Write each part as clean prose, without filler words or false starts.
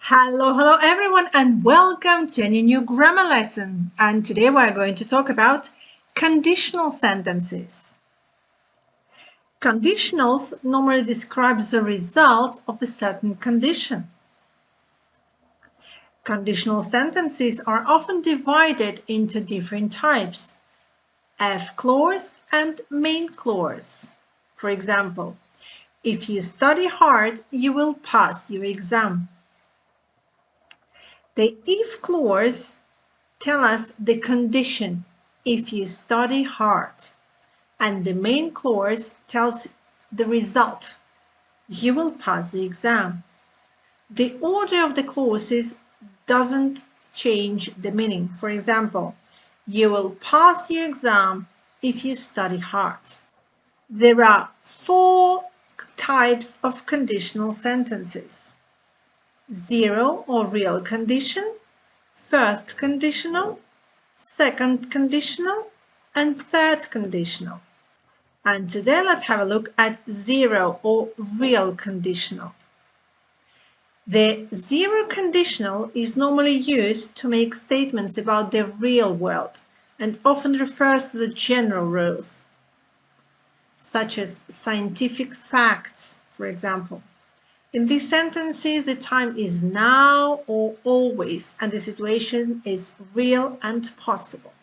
Hello everyone, and welcome to any new grammar lesson. And today we're going to talk about conditional sentences. Conditionals normally describe the result of a certain condition. Conditional sentences are often divided into different types: F clause and main clause. For example, if you study hard, you will pass your exam. The if clause tells us the condition, if you study hard, and the main clause tells the result, you will pass the exam. The order of the clauses doesn't change the meaning. For example, you will pass your exam if you study hard. There are 4 types of conditional sentences: zero or real condition, first conditional, second conditional, and third conditional. And today let's have a look at zero or real conditional. The zero conditional is normally used to make statements about the real world and often refers to the general rules, such as scientific facts, for example. In these sentences, the time is now or always, and the situation is real and possible.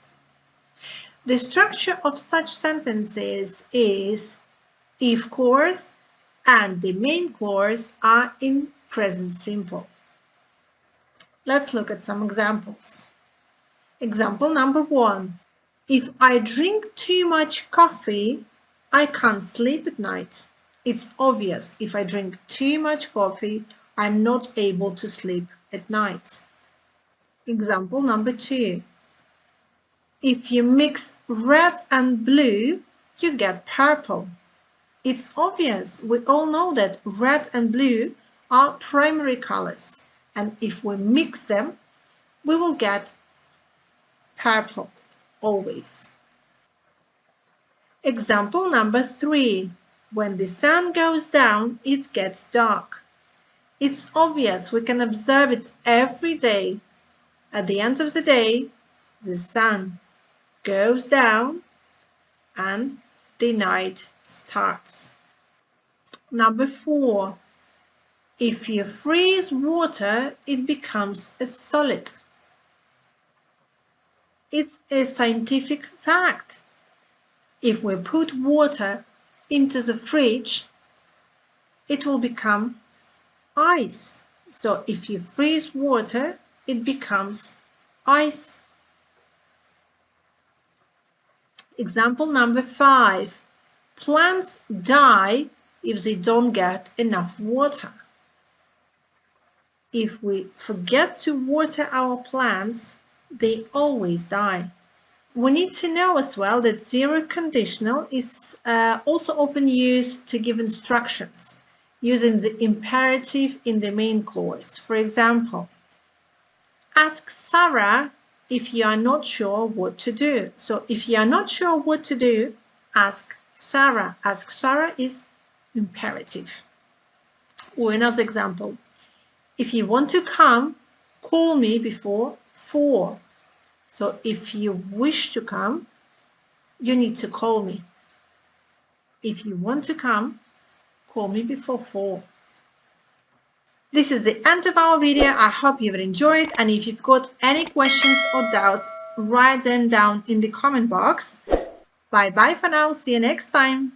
The structure of such sentences is if clause and the main clause are in present simple. Let's look at some examples. Example number 1. If I drink too much coffee, I can't sleep at night. It's obvious if I drink too much coffee, I'm not able to sleep at night. Example number 2. If you mix red and blue, you get purple. It's obvious, we all know that red and blue are primary colors, and if we mix them, we will get purple, always. Example number 3. When the sun goes down, it gets dark. It's obvious, we can observe it every day. At the end of the day, the sun goes down and the night starts. Number 4. If you freeze water, it becomes a solid. It's a scientific fact. If we put water into the fridge, it will become ice. So if you freeze water, it becomes ice. Example number 5. Plants die if they don't get enough water. If we forget to water our plants, they always die. We need to know as well that zero conditional is also often used to give instructions, using the imperative in the main clause. For example, ask Sarah if you are not sure what to do. So if you are not sure what to do, ask Sarah. Ask Sarah is imperative. Or another example, if you want to come, call me before 4. So if you wish to come, you need to call me. If you want to come, call me before 4. This is the end of our video. I hope you've enjoyed, and if you've got any questions or doubts, write them down in the comment box. Bye bye for now. See you next time.